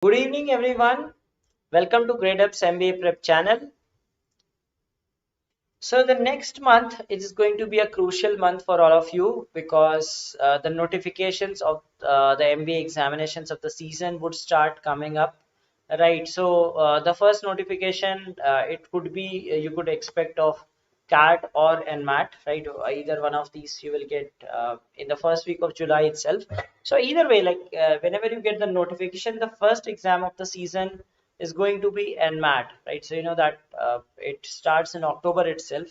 Good evening, everyone. Welcome to Gradeup's MBA Prep channel. So the next month it is going to be a crucial month for all of you because the notifications of the MBA examinations of the season would start coming up, right? So the first notification it could be you could expect of CAT or NMAT, right? Either one of these you will get in the first week of July itself. So either way, like whenever you get the notification, the first exam of the season is going to be NMAT, right? So you know that it starts in October itself,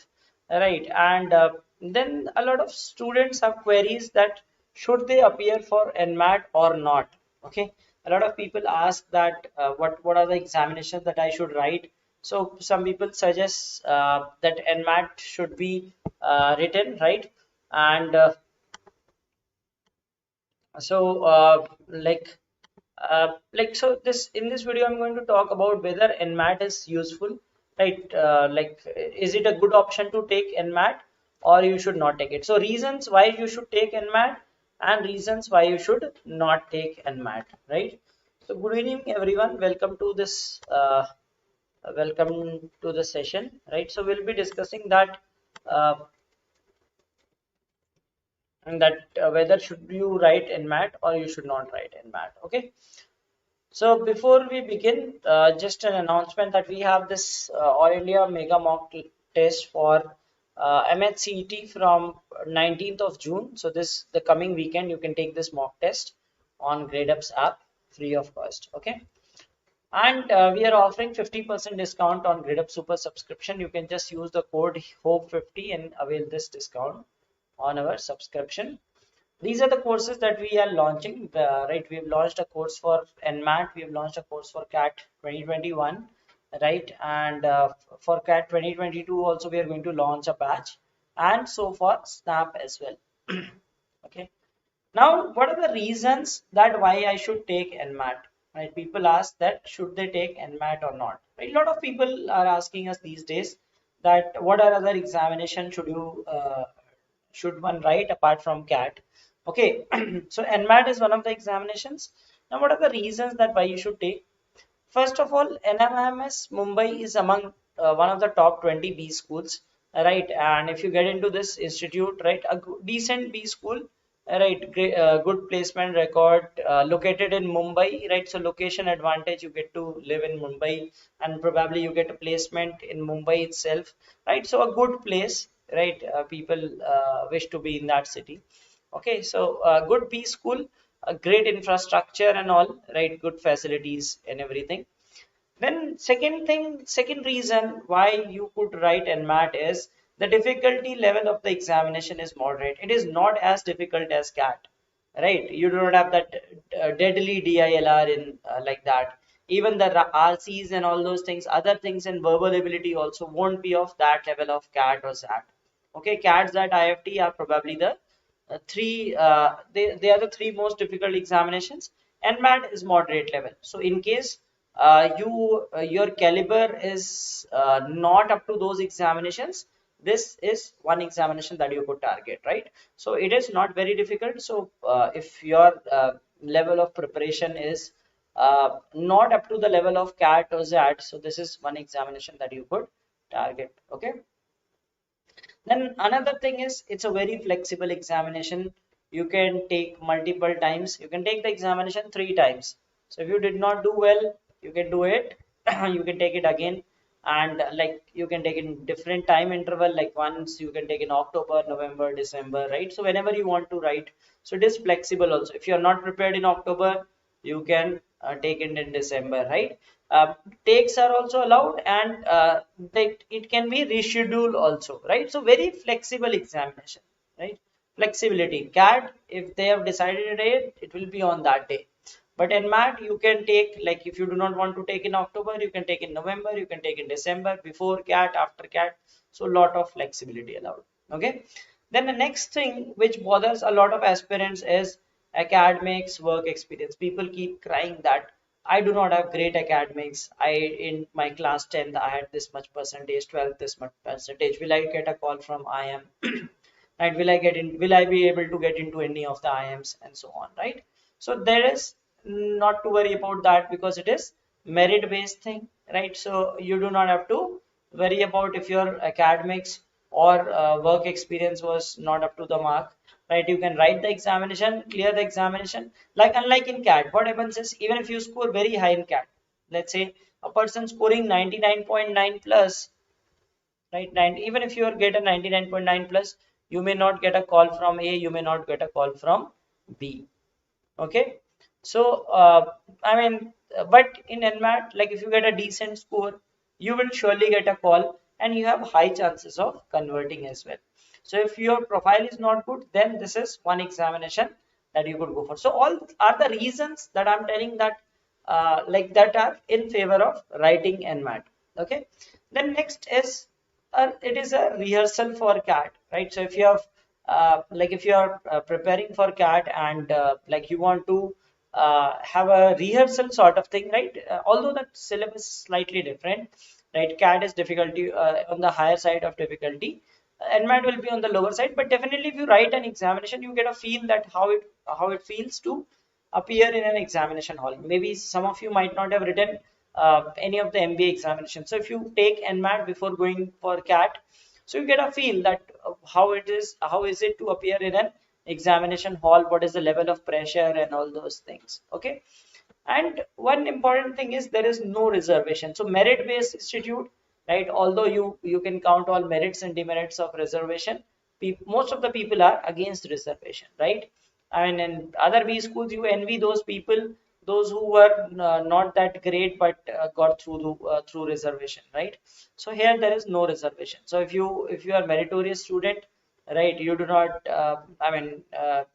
right? And then a lot of students have queries that should they appear for NMAT or not? Okay, a lot of people ask that what are the examinations that I should write? So some people suggest that NMAT should be written, right? And so so this in this video I'm going to talk about whether NMAT is useful, right? Is it a good option to take NMAT or you should not take it? So reasons why you should take NMAT and reasons why you should not take NMAT, right? So good evening everyone, welcome to the session, right? So we'll be discussing that uh, whether should you write NMAT or you should not write NMAT, okay? So before we begin, just an announcement that we have this All India Mega Mock Test for MHCET from 19th of June. So the coming weekend you can take this mock test on Gradeup's app free of cost. Okay, and we are offering 50% discount on Gradeup Super subscription. You can just use the code HOPE50 and avail this discount on our subscription. These are the courses that we are launching, right? We've launched a course for NMAT, we've launched a course for CAT 2021, right? And for CAT 2022 also we are going to launch a batch, and so for SNAP as well. Okay. Now, what are the reasons that why I should take NMAT? Right? People ask that should they take NMAT or not? Right? A lot of people are asking us these days that what are other examinations should one write apart from CAT? Okay, so NMAT is one of the examinations. Now, what are the reasons that why you should take? First of all, NMMS Mumbai is among one of the top 20 B schools, right? And if you get into this institute, right, a decent B school, right, great, good placement record, located in Mumbai, right? So location advantage, you get to live in Mumbai, and probably you get a placement in Mumbai itself, right? So a good place, right? People wish to be in that city. Okay, so good B school, a great infrastructure and all, right? Good facilities and everything. Then second reason why you could write NMAT is the difficulty level of the examination is moderate. It is not as difficult as CAT, right? You do not have that deadly DILR in like that. Even the RCs and all those things, other things in verbal ability also won't be of that level of CAT or SAT. Okay, CAT, SAT, IFT are probably the they are the three most difficult examinations. NMAT is moderate level. So in case your caliber is not up to those examinations, this is one examination that you could target, right? So it is not very difficult. So if your level of preparation is not up to the level of CAT or SAT, so this is one examination that you could target. Okay. Then another thing is it's a very flexible examination. You can take multiple times. You can take the examination 3 times. So if you did not do well, you can do it. You can take it again, and like you can take in different time interval. Like once you can take in October, November, December, right? So whenever you want to write. So it is flexible also. If you are not prepared in October, you can take it in December, right? Takes are also allowed, and it can be rescheduled also, right? So very flexible examination, right? Flexibility. CAT, if they have decided a date, it will be on that day. But in MAT, you can take, like if you do not want to take in October, you can take in November, you can take in December, before CAT, after CAT. So a lot of flexibility allowed. Okay. Then the next thing which bothers a lot of aspirants is academics, work experience. People keep crying that I do not have great academics. In my class 10th, I had this much percentage, 12th, this much percentage. Will I get a call from IM? Right? Will I be able to get into any of the IMs and so on, right? So there is not to worry about that because it is merit based thing, right? So you do not have to worry about if your academics or work experience was not up to the mark, right? You can write the examination, clear the examination. Like unlike in CAT, what happens is even if you score very high in CAT, let's say a person scoring 99.9 plus, right? Even if you get a 99.9 plus, you may not get a call from A, you may not get a call from B. Okay, so I mean, but in NMAT, like if you get a decent score, you will surely get a call and you have high chances of converting as well. So if your profile is not good, then this is one examination that you could go for. So all are the reasons that I'm telling that like that are in favor of writing NMAT. Okay, then next is it is a rehearsal for CAT, right? So if you have like if you are preparing for CAT and like you want to have a rehearsal sort of thing, right? Although that syllabus is slightly different, right? CAT is difficulty on the higher side of difficulty. NMAT will be on the lower side, but definitely if you write an examination, you get a feel that how it feels to appear in an examination hall. Maybe some of you might not have written any of the MBA examinations. So if you take NMAT before going for CAT, so you get a feel that how is it to appear in an examination hall, what is the level of pressure and all those things. Okay, and one important thing is there is no reservation. So merit based institute, right? Although you can count all merits and demerits of reservation, most of the people are against reservation, right? I mean, in other B schools, you envy those people, those who were not that great but got through through reservation, right? So here there is no reservation. So if you are meritorious student, right, you do not I mean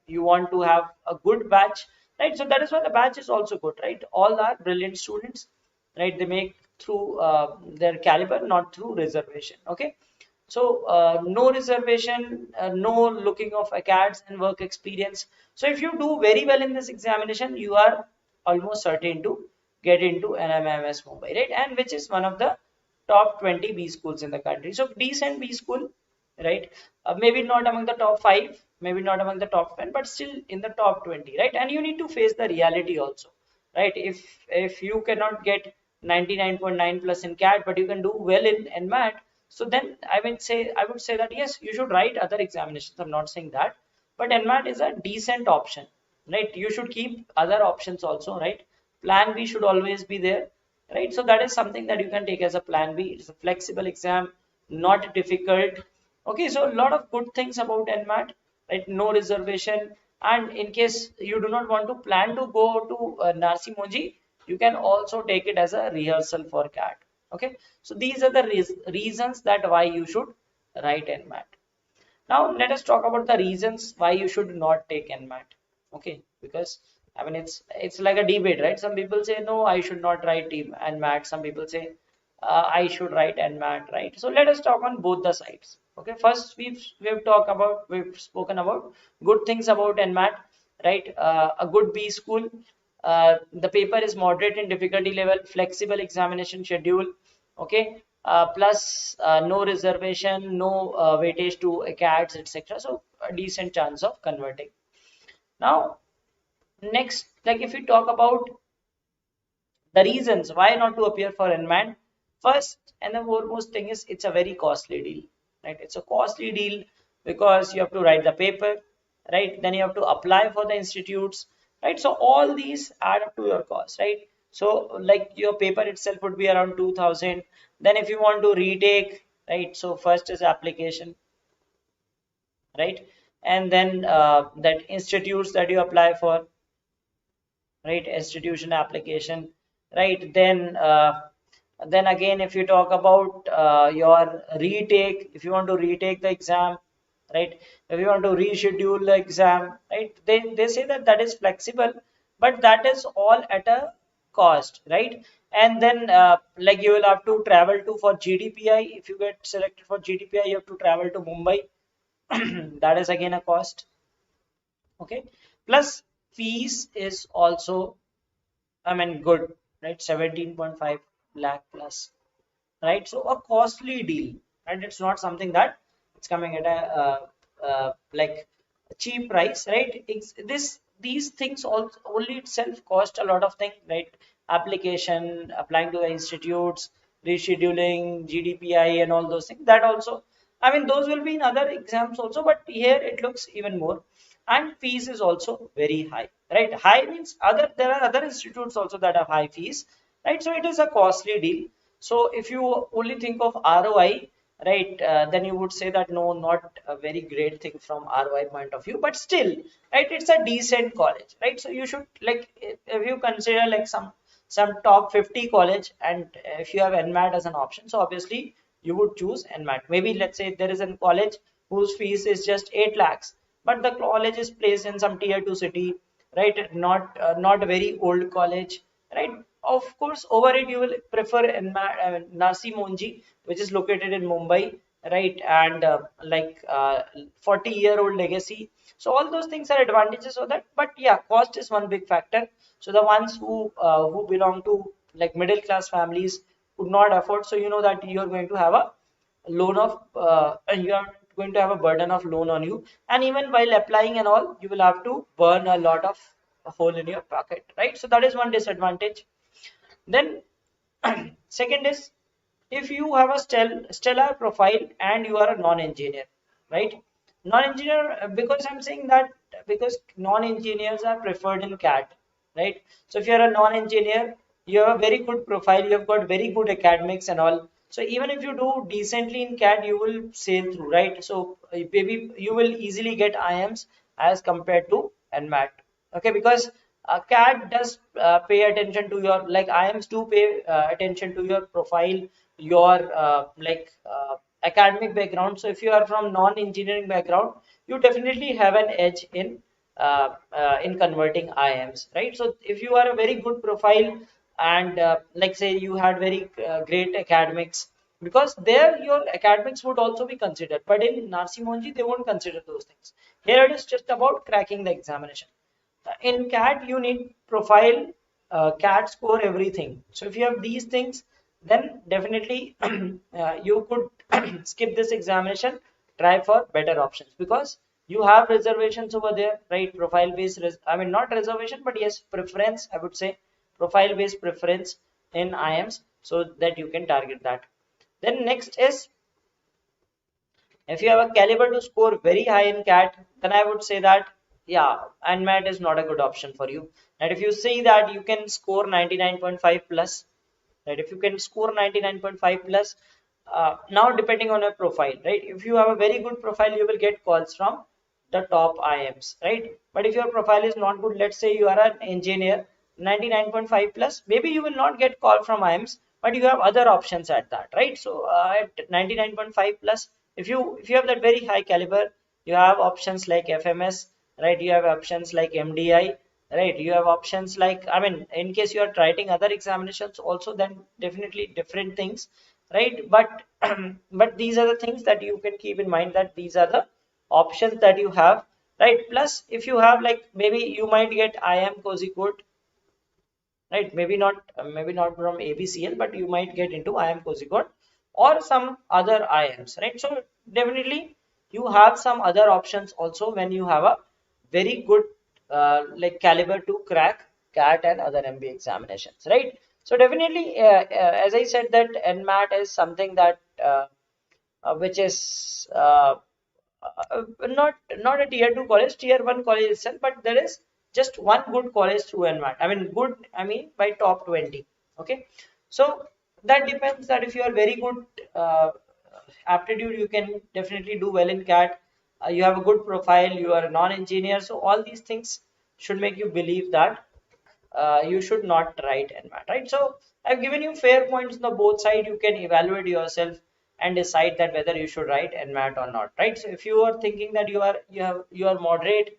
you want to have a good batch, right? So that is why the batch is also good, right? All are brilliant students, right? They make through their caliber, not through reservation. Okay, so no reservation, no looking of acads and work experience. So if you do very well in this examination, you are almost certain to get into NMMS Mumbai, right? And which is one of the top 20 B schools in the country. So decent B school, right? Maybe not among the top 5, maybe not among the top 10, but still in the top 20, right? And you need to face the reality also, right? If you cannot get 99.9 plus in CAT, but you can do well in NMAT, so then I would say that yes, you should write other examinations. I'm not saying that, but NMAT is a decent option, right? You should keep other options also, right? Plan B should always be there, right? So that is something that you can take as a plan B. It's a flexible exam, not difficult. Okay, so a lot of good things about NMAT, right? No reservation, and in case you do not want to plan to go to Narsi Monji, you can also take it as a rehearsal for CAT. Okay, so these are the reasons that why you should write NMAT. Now let us talk about the reasons why you should not take NMAT. Okay, because I mean it's like a debate, right? Some people say no, I should not write NMAT. Some people say I should write NMAT, right? So let us talk on both the sides. Okay, first we've spoken about good things about NMAT, right? A good B school. The paper is moderate in difficulty level, flexible examination schedule. Okay, plus no reservation, no weightage to CATs, etc. So a decent chance of converting. Now, next, like if we talk about the reasons why not to appear for NMAT, first and the foremost thing is it's a very costly deal, right? It's a costly deal because you have to write the paper, right? Then you have to apply for the institutes, right? So all these add up to your cost, right? So like your paper itself would be around 2000. Then if you want to retake, right? So first is application, right? And then that institutes that you apply for, right? Institution application, right? Then again, if you talk about your retake, if you want to retake the exam, right? If you want to reschedule the exam, right? They say that that is flexible, but that is all at a cost, right? And then like you will have to travel to for GDPI. If you get selected for GDPI, you have to travel to Mumbai. That is again a cost. Okay, plus fees is also, I mean, good, right? 17.5 lakh plus, right? So a costly deal, right? It's not something that it's coming at a like a cheap price, right? This these things also only itself cost a lot of things, right? Application, applying to the institutes, rescheduling, GDPI, and all those things. That also, I mean, those will be in other exams also, but here it looks even more. And fees is also very high, right? High means other, there are other institutes also that have high fees, right? So it is a costly deal. So if you only think of ROI, right, then you would say that no, not a very great thing from ROI point of view, but still, right, it's a decent college, right? So you should, like, if you consider like some top 50 college, and if you have NMAT as an option, so obviously you would choose NMAT. Maybe let's say there is a college whose fees is just 8 lakhs, but the college is placed in some tier 2 city, right? Not a very old college, right? Of course, over it you will prefer Narsi Monji, which is located in Mumbai, right? And 40-year-old legacy. So all those things are advantages of that. But yeah, cost is one big factor. So the ones who belong to like middle class families could not afford. So you know that you are going to have a loan of you are going to have a burden of loan on you, and even while applying and all, you will have to burn a lot of hole in your pocket, right? So that is one disadvantage. Then second is, if you have a stellar profile and you are a non-engineer, right? Non-engineer, because I'm saying that because non-engineers are preferred in CAT, right? So if you're a non-engineer, you have a very good profile, you have got very good academics and all. So even if you do decently in CAT, you will sail through, right? So maybe you will easily get IMs as compared to NMAT. Okay, because CAT does pay attention to your, like IMs do pay attention to your profile, your academic background. So if you are from non-engineering background, you definitely have an edge in converting IMs, right? So if you are a very good profile, and like say you had very great academics, because there your academics would also be considered, but in Narsi Monji they won't consider those things. Here it is just about cracking the examination. In CAT you need profile, CAT score, everything. So if you have these things, then definitely you could skip this examination, try for better options, because you have reservations over there, right? Profile based, I mean not reservation, but yes, preference, I would say profile based preference in IMs, so that you can target that. Then next is, if you have a caliber to score very high in CAT, then I would say that yeah, NMAT is not a good option for you. And if you see that you can score 99.5 plus, right? If you can score 99.5 plus, now depending on your profile, right? If you have a very good profile, you will get calls from the top IMs, right? But if your profile is not good, let's say you are an engineer, 99.5 plus, maybe you will not get call from IMs, but you have other options at that, right? So at 99.5 plus, if you have that very high caliber, you have options like FMS, right? You have options like MDI, right? You have options like, I mean, in case you are writing other examinations also, then definitely different things, right? But but these are the things that you can keep in mind, that these are the options that you have, right? Plus if you have, like, maybe you might get IM cozy code, right? Maybe not from ABCL, but you might get into IM cozy code or some other IMs, right? So definitely you have some other options also when you have a very good like caliber to crack CAT and other MBA examinations, right? So definitely as I said, that NMAT is something that which is not a tier 2 college, tier 1 college itself, but there is just one good college through NMAT. I mean good, I mean by top 20. Okay, so that depends, that if you are very good aptitude, you can definitely do well in CAT. You have a good profile, you are a non-engineer, so all these things should make you believe that you should not write NMAT, right? So I've given you fair points on the both side. You can evaluate yourself and decide that whether you should write NMAT or not, right? So if you are thinking that you are moderate,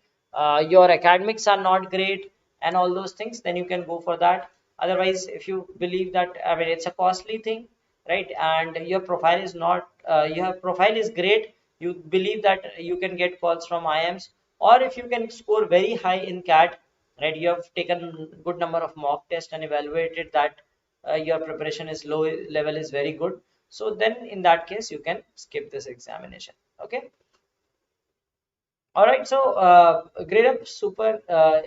your academics are not great, and all those things, then you can go for that. Otherwise, if you believe that, I mean, it's a costly thing, right, and your profile is not, your profile is great, you believe that you can get calls from IMs, or if you can score very high in CAT, right, you have taken good number of mock tests and evaluated that your preparation is low level is very good, so then in that case you can skip this examination. Okay, All right, so Gradeup Super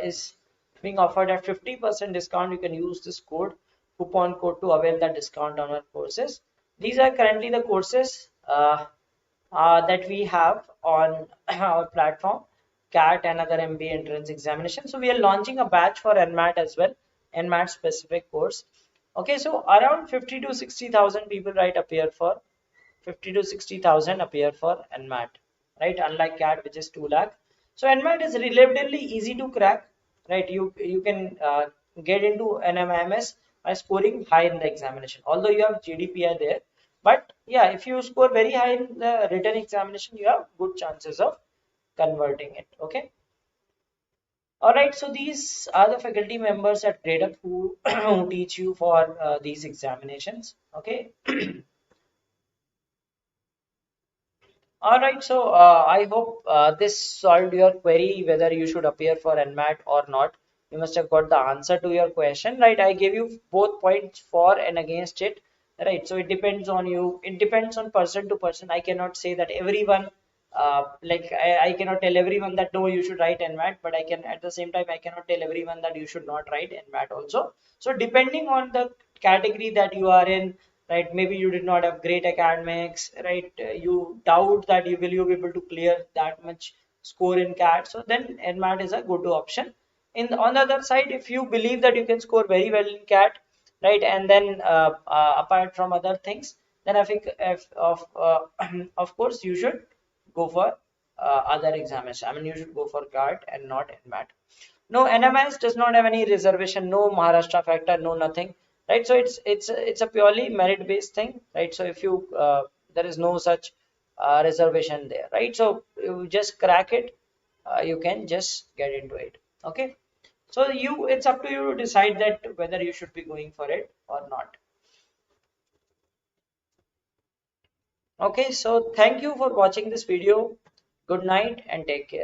is being offered at 50% discount. You can use this coupon code to avail that discount on our courses. These are currently the courses that we have on our platform, CAT and other MBA entrance examination. So we are launching a batch for NMAT as well, NMAT specific course. Okay, so around 50 to 60,000 people appear for 50 to 60,000 appear for NMAT, right? Unlike CAT, which is 2 lakh. So NMAT is relatively easy to crack, right? You can get into NMAMS by scoring high in the examination. Although you have GDPR there, but yeah, if you score very high in the written examination, you have good chances of converting it. Okay. All right. So these are the faculty members at Gradeup who, who teach you for these examinations. Okay. All right, so I hope this solved your query whether you should appear for NMAT or not. You must have got the answer to your question, right? I gave you both points for and against it, right? So it depends on you. It depends on person to person. I cannot say that everyone, I cannot tell everyone that no, you should write NMAT, but I can at the same time I cannot tell everyone that you should not write NMAT also. So depending on the category that you are in, right, maybe you did not have great academics, right, you doubt that you be able to clear that much score in CAT, so then NMAT is a good option. On the other side, if you believe that you can score very well in CAT, right, and then apart from other things, then I think of course you should go for other examinations. I mean, you should go for CAT and not NMAT. No, NMS does not have any reservation, no Maharashtra factor, no nothing, right? So it's a purely merit based thing, right? So if you there is no such reservation there, right? So you just crack it, you can just get into it. Okay. So it's up to you to decide that whether you should be going for it or not. Okay. So thank you for watching this video. Good night and take care.